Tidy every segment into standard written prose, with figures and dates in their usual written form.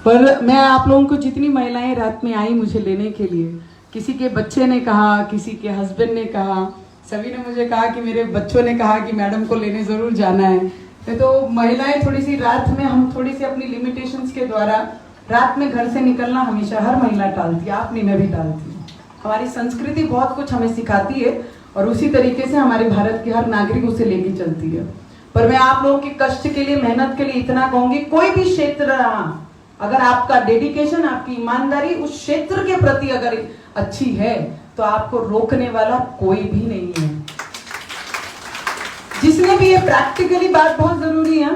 पर मैं आप लोगों को जितनी महिलाएं रात में आई मुझे लेने के लिए, किसी के बच्चे ने कहा, किसी के हस्बैंड ने कहा, सभी ने मुझे कहा कि मेरे बच्चों ने कहा कि मैडम को लेने ज़रूर जाना है। तो महिलाएं थोड़ी सी रात में, हम थोड़ी सी अपनी लिमिटेशंस के द्वारा रात में घर से निकलना हमेशा हर महिला टालती है, आप नहीं, मैं भी टालती हूँ। हमारी संस्कृति बहुत कुछ हमें सिखाती है और उसी तरीके से हमारे भारत के हर नागरिक उसे लेके चलती है। पर मैं आप लोगों के कष्ट के लिए, मेहनत के लिए इतना कहूंगी, कोई भी क्षेत्र रहा, अगर आपका डेडिकेशन, आपकी ईमानदारी उस क्षेत्र के प्रति अगर अच्छी है तो आपको रोकने वाला कोई भी नहीं है। जिसने भी, ये प्रैक्टिकली बात बहुत जरूरी है,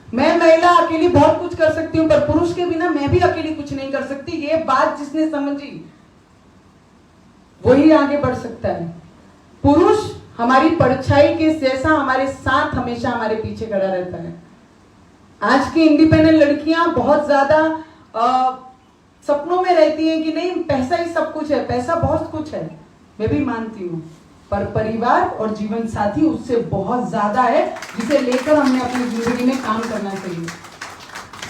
मैं महिला अकेली बहुत कुछ कर सकती हूँ पर पुरुष के बिना मैं भी अकेली कुछ नहीं कर सकती। ये बात जिसने समझी वही आगे बढ़ सकता है। पुरुष हमारी परछाई के जैसा हमारे साथ हमेशा हमारे पीछे खड़ा रहता है। आज की इंडिपेंडेंट लड़कियां बहुत ज्यादा सपनों में रहती हैं कि नहीं पैसा ही सब कुछ है, पैसा बहुत कुछ है, मैं भी मानती हूँ, पर परिवार और जीवन साथी उससे बहुत ज्यादा है, जिसे लेकर हमने अपनी जिंदगी में काम करना चाहिए।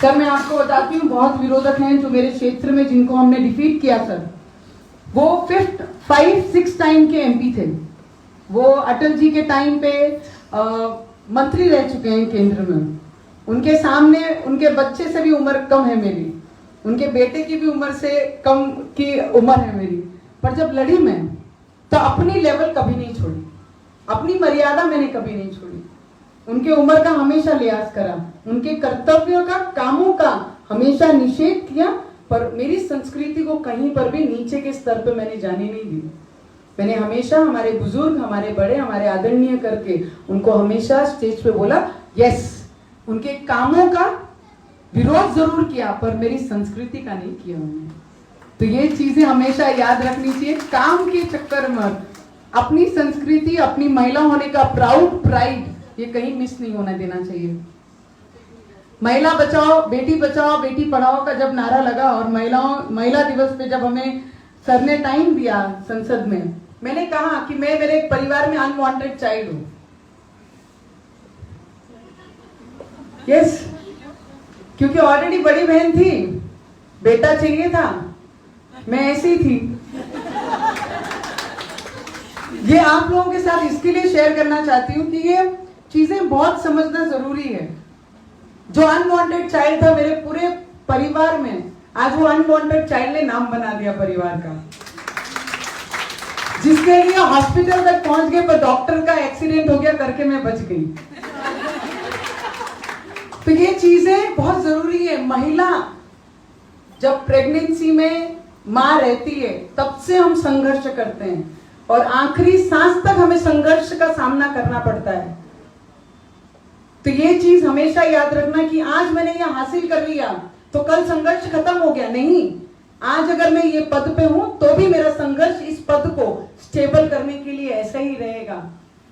सर मैं आपको बताती हूँ, बहुत विरोधक हैं जो मेरे क्षेत्र में, जिनको हमने डिफीट किया सर, वो 5-6 टाइम के एमपी थे। वो अटल जी के टाइम पे मंत्री रह चुके हैं केंद्र में। उनके सामने उनके बच्चे से भी उम्र कम है मेरी, उनके बेटे की भी उम्र से कम की उम्र है मेरी, पर जब लड़ी मैं तो अपनी लेवल कभी नहीं छोड़ी, अपनी मर्यादा मैंने कभी नहीं छोड़ी। उनके उम्र का हमेशा लिहाज करा, उनके कर्तव्यों का, कामों का हमेशा निषेध किया, पर मेरी संस्कृति को कहीं पर भी नीचे के स्तर पर मैंने जाने नहीं दी। मैंने हमेशा हमारे बुजुर्ग, हमारे बड़े, हमारे आदरणीय करके उनको हमेशा स्टेज पे बोला यस। उनके कामों का विरोध जरूर किया पर मेरी संस्कृति का नहीं किया उन्होंने। तो ये चीजें हमेशा याद रखनी चाहिए। काम के चक्कर में अपनी संस्कृति, अपनी महिला होने का प्राइड ये कहीं मिस नहीं होने देना चाहिए। महिला बचाओ, बेटी पढ़ाओ का जब नारा लगा और महिला दिवस पे जब हमें सर ने टाइम दिया संसद में, मैंने कहा कि मैं मेरे एक परिवार में अनवांटेड चाइल्ड हूं। यस, क्योंकि ऑलरेडी बड़ी बहन थी, बेटा चाहिए था, मैं ऐसी थी। ये आप लोगों के साथ इसके लिए शेयर करना चाहती हूँ कि ये चीजें बहुत समझना जरूरी है। जो अनवांटेड चाइल्ड था मेरे पूरे परिवार में, आज वो अनवांटेड चाइल्ड ने नाम बना दिया परिवार का, जिसके लिए हॉस्पिटल तक पहुंच गए पर डॉक्टर का एक्सीडेंट हो गया करके मैं बच गई। तो ये चीजें बहुत जरूरी है। महिला जब प्रेगनेंसी में मां रहती है तब से हम संघर्ष करते हैं और आखिरी सांस तक हमें संघर्ष का सामना करना पड़ता है। तो ये चीज हमेशा याद रखना कि आज मैंने ये हासिल कर लिया तो कल संघर्ष खत्म हो गया, नहीं। आज अगर मैं ये पद पे हूं तो भी मेरा संघर्ष इस पद को स्टेबल करने के लिए ऐसा ही रहेगा।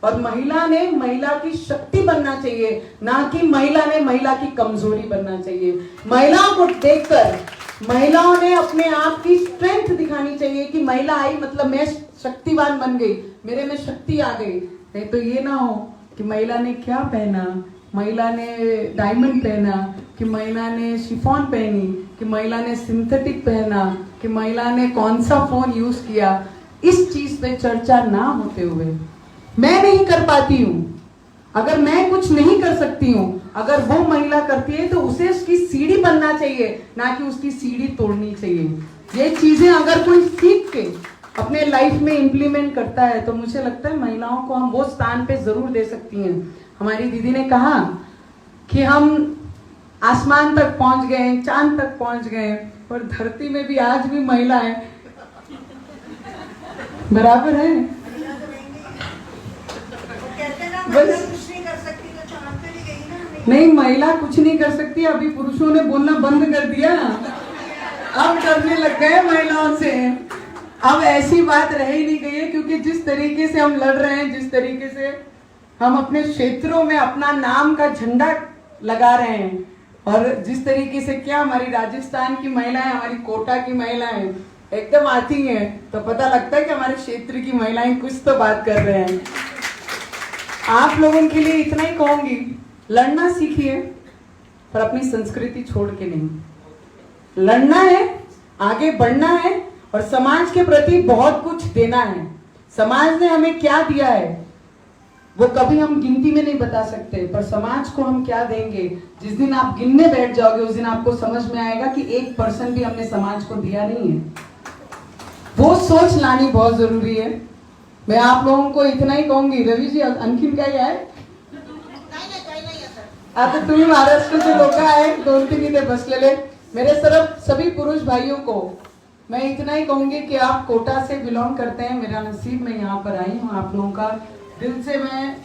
और महिला ने महिला की शक्ति बनना चाहिए, ना कि महिला ने महिला की कमजोरी बनना चाहिए। महिलाओं को देखकर महिलाओं ने अपने आप की स्ट्रेंथ दिखानी चाहिए कि महिला आई मतलब मैं शक्तिवान बन गई, मेरे में शक्ति आ गई। नहीं तो ये ना हो कि महिला ने क्या पहना, महिला ने डायमंड पहना, कि महिला ने शिफॉन पहनी, कि महिला ने सिंथेटिक पहना, कि महिला ने कौन सा फोन यूज किया, इस चीज पे चर्चा ना होते हुए मैं नहीं कर पाती हूँ, अगर मैं कुछ नहीं कर सकती हूँ, अगर वो महिला करती है तो उसे उसकी सीढ़ी बनना चाहिए, ना कि उसकी सीढ़ी तोड़नी चाहिए। ये चीजें अगर कोई सीख के अपने लाइफ में इंप्लीमेंट करता है तो मुझे लगता है महिलाओं को हम वो स्थान पे जरूर दे सकती हैं। हमारी दीदी ने कहा कि हम आसमान तक पहुंच गए, चांद तक पहुंच गए, और धरती में भी आज भी महिला है, बराबर है। बस नहीं, महिला कुछ नहीं कर सकती। अभी पुरुषों ने बोलना बंद कर दिया, अब डरने लग गए महिलाओं से। अब ऐसी बात रह ही नहीं गई है, क्योंकि जिस तरीके से हम लड़ रहे हैं, जिस तरीके से हम अपने क्षेत्रों में अपना नाम का झंडा लगा रहे हैं, और जिस तरीके से क्या हमारी राजस्थान की महिलाएं, हमारी कोटा की महिलाएं एकदम आती हैं, तो पता लगता है कि हमारे क्षेत्र की महिलाएं कुछ तो बात कर रहे हैं। आप लोगों के लिए इतना ही कहूंगी, लड़ना सीखिए पर अपनी संस्कृति छोड़ के नहीं। लड़ना है, आगे बढ़ना है और समाज के प्रति बहुत कुछ देना है। समाज ने हमें क्या दिया है वो कभी हम गिनती में नहीं बता सकते, पर समाज को हम क्या देंगे, जिस दिन आप गिनने बैठ जाओगे उस दिन आपको समझ में आएगा कि 1% भी हमने समाज को दिया नहीं है। वो सोच लानी बहुत जरूरी है। मैं आप लोगों को इतना ही कहूंगी। रवि जी आणखीन काय आहे? आता तुम्ही महाराष्ट्राचे लोक आहे, 2-3 इथे बसलेले। मेरे सभी पुरुष भाइयों को मैं इतना ही कहूंगी कि आप कोटा से बिलोंग करते हैं, मेरा नसीब मैं यहाँ पर आई हूँ। आप लोगों का दिल से मैं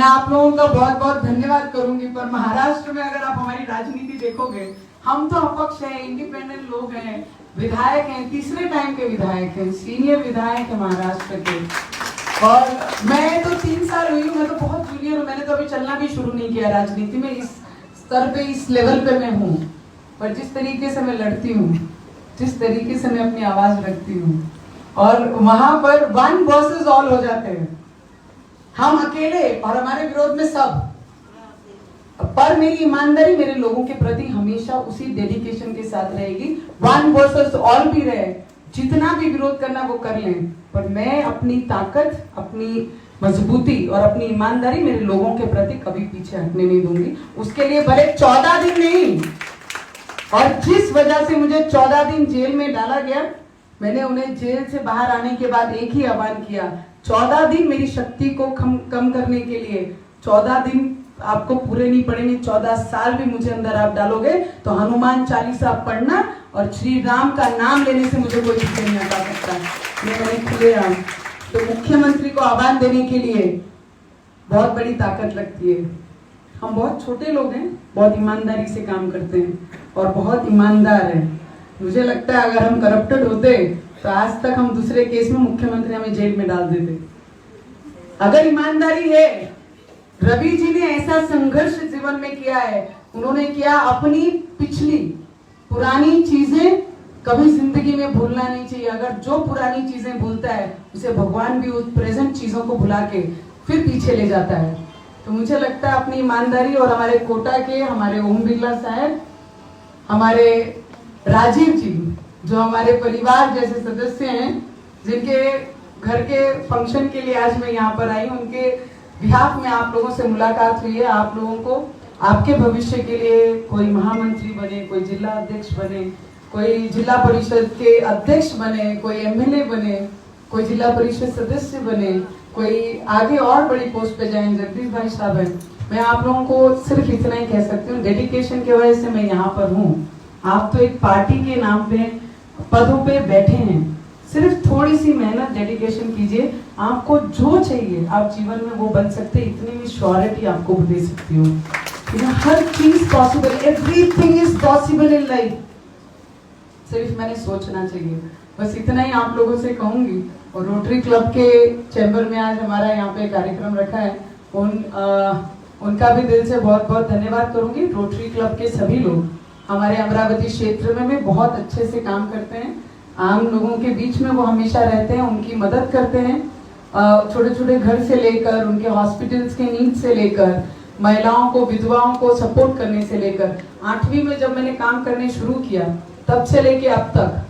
आप लोगों का बहुत बहुत धन्यवाद करूंगी। पर महाराष्ट्र में अगर आप हमारी राजनीति देखोगे, हम तो अपक्ष हैं, इंडिपेंडेंट लोग हैं, विधायक हैं, तीसरे टाइम के विधायक हैं, सीनियर विधायक हैं महाराष्ट्र के। और मैं तो 3 साल हुई हूँ, मैं तो बहुत जूनियर हूँ, मैंने तो अभी चलना भी शुरू नहीं किया राजनीति में। इस स्तर पे, इस लेवल पे मैं हूँ। पर जिस तरीके से मैं लड़ती हूँ, जिस तरीके से मैं अपनी आवाज रखती हूँ, और वहां पर 1 वर्सेस ऑल हो जाते हैं, हम अकेले और हमारे विरोध में सब। पर मेरी ईमानदारी मेरे लोगों के प्रति हमेशा उसी डेडिकेशन के साथ रहेगी। 1 वर्सेस ऑल भी रहे, जितना भी विरोध करना वो कर लें, पर मैं अपनी ताकत, अपनी मजबूती और अपनी ईमानदारी मेरे लोगों के प्रति कभी पीछे हटने नहीं दूंगी। उसके लिए भले 14 दिन नहीं, और जिस वजह से मुझे 14 दिन जेल में डाला गया, मैंने उन्हें जेल से बाहर आने के बाद एक ही आह्वान किया, 14 दिन मेरी शक्ति को कम करने के लिए। 14 दिन आपको पूरे नहीं पड़ेंगे, 14 साल भी मुझे अंदर आप डालोगे तो हनुमान चालीसा पढ़ना और श्री राम का नाम लेने से मुझे कोई पीछे नहीं हटा सकता। ये मैंने खुले आम तो मुख्यमंत्री को आह्वान देने के लिए बहुत बड़ी ताकत लगती है। हम बहुत छोटे लोग हैं, बहुत ईमानदारी से काम करते हैं और बहुत ईमानदार हैं। मुझे लगता है अगर हम करप्टेड होते तो आज तक हम दूसरे केस में मुख्यमंत्री हमें जेल में डाल देते। अगर ईमानदारी है, रवि जी ने ऐसा संघर्ष जीवन में किया है, उन्होंने किया, अपनी पिछली पुरानी चीजें कभी जिंदगी में भूलना नहीं चाहिए। अगर जो पुरानी चीजें भूलता है उसे भगवान भी उस प्रेजेंट चीजों को भुला के फिर पीछे ले जाता है। तो मुझे लगता है अपनी ईमानदारी, और हमारे कोटा के हमारे ओम बिरला साहब, हमारे राजीव जी जो हमारे परिवार जैसे सदस्य हैं, जिनके घर के फंक्शन के लिए आज मैं यहाँ पर आई, उनके बिहाफ में आप लोगों से मुलाकात हुई है। आप लोगों को आपके भविष्य के लिए कोई महामंत्री बने, कोई जिला अध्यक्ष बने, कोई जिला परिषद के अध्यक्ष बने, कोई एमएलए बने, कोई जिला परिषद सदस्य बने, कोई आगे और बड़ी पोस्ट पे जाए, जगदीश भाई साहब है। मैं आप लोगों को सिर्फ इतना ही कह सकती हूँ, डेडिकेशन की वजह से मैं यहाँ पर हूँ। आप तो एक पार्टी के नाम पे पदों पे बैठे हैं, सिर्फ थोड़ी सी मेहनत, डेडिकेशन कीजिए, आपको जो चाहिए आप जीवन में वो बन सकते हैं। इतनी भी श्योरिटी आपको दे सकती हूँ, हर चीज possible, everything is possible in life. सिर्फ मैंने सोचना चाहिए, बस इतना ही आप लोगों से कहूंगी। और रोटरी क्लब के चैम्बर में आज हमारा यहाँ पे कार्यक्रम रखा है, उनका भी दिल से बहुत बहुत धन्यवाद करूंगी। रोटरी क्लब के सभी लोग हमारे अमरावती क्षेत्र में भी बहुत अच्छे से काम करते हैं, आम लोगों के बीच में वो हमेशा रहते हैं, उनकी मदद करते हैं, छोटे छोटे घर से लेकर उनके हॉस्पिटल्स के नीड से लेकर महिलाओं को, विधवाओं को सपोर्ट करने से लेकर। 8वीं में जब मैंने काम करने शुरू किया तब से लेके अब तक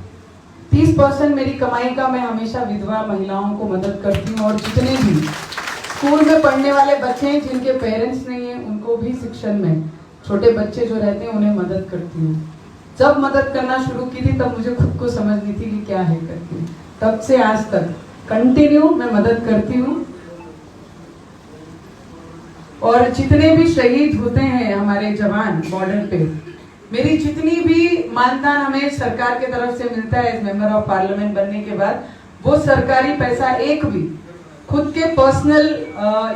30% मेरी कमाई का मैं हमेशा विधवा महिलाओं को मदद करती हूँ। और जितने भी स्कूल में पढ़ने वाले बच्चे हैं जिनके पेरेंट्स नहीं है, उनको भी शिक्षण में, छोटे बच्चे जो रहते हैं उन्हें मदद करती हूँ। जब मदद करना शुरू की थी तब मुझे खुद को समझ नहीं थी कि क्या है करके, तब से आज तक कंटिन्यू मैं मदद करती हूँ। और जितने भी शहीद होते हैं हमारे जवान बॉर्डर पे, मेरी जितनी भी मानदान हमें सरकार के तरफ से मिलता है मेंबर ऑफ पार्लियामेंट बनने के बाद, वो सरकारी पैसा एक भी खुद के पर्सनल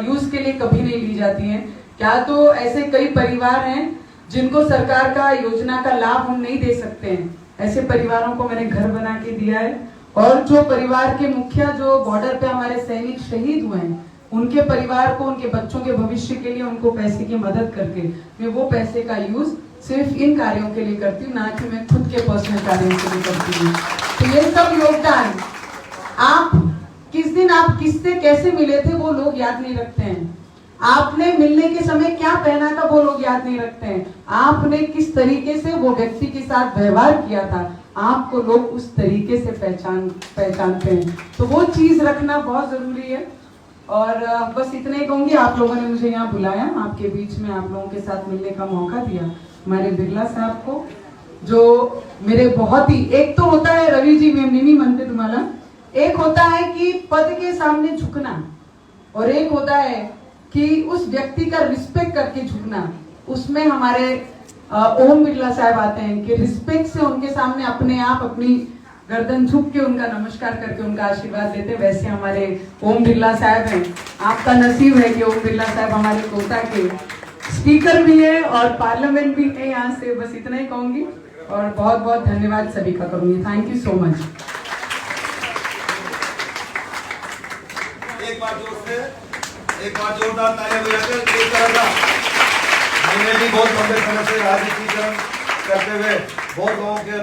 यूज के लिए कभी नहीं ली जाती है। क्या तो ऐसे कई परिवार हैं जिनको सरकार का योजना का लाभ हम नहीं दे सकते हैं, ऐसे परिवारों को मैंने घर बना के दिया है। और जो परिवार के मुखिया जो बॉर्डर पे हमारे सैनिक शहीद हुए हैं, उनके परिवार को, उनके बच्चों के भविष्य के लिए उनको पैसे की मदद करके मैं वो पैसे का यूज सिर्फ इन कार्यों के लिए करती हूँ, ना कि मैं खुद के पर्सनल कार्यों के लिए करती हूँ। तो ये सब योगदान, आप किस दिन आप किससे कैसे मिले थे वो लोग याद नहीं रखते हैं, आपने मिलने के समय क्या पहना था वो लोग याद नहीं रखते हैं, आपने किस तरीके से वो व्यक्ति के साथ व्यवहार किया था आपको लोग उस तरीके से पहचानते हैं। तो वो चीज रखना बहुत जरूरी है। और बस इतना ही कहूंगी, आप लोगों ने मुझे यहाँ बुलाया, आपके बीच में आप लोगों के साथ मिलने का मौका दिया, हमारे बिरला साहब को, जो मेरे बहुत ही, एक तो होता है रवि जी मैं नहीं मानते तुम्हारा, एक होता है कि पद के सामने झुकना और एक होता है कि उस व्यक्ति का रिस्पेक्ट करके झुकना। उसमें हमारे ओम बिरला साहब आते हैं कि रिस्पेक्ट से उनके सामने अपने आप अपनी गर्दन झुक के उनका नमस्कार करके उनका आशीर्वाद देते। वैसे हमारे ओम बिरला साहब हैं, आपका नसीब है कि ओम बिरला साहब हमारे कोटा के स्पीकर भी है और पार्लियामेंट भी है यहाँ से। बस इतना ही कहूंगी और बहुत बहुत धन्यवाद सभी का करूंगी। Thank you so much. एक बार जोरदार तालियां बजाकर इस तरह का हमने भी बहुत लंबे समय से राजनीतिकरण करते हुए बहुत लोगों के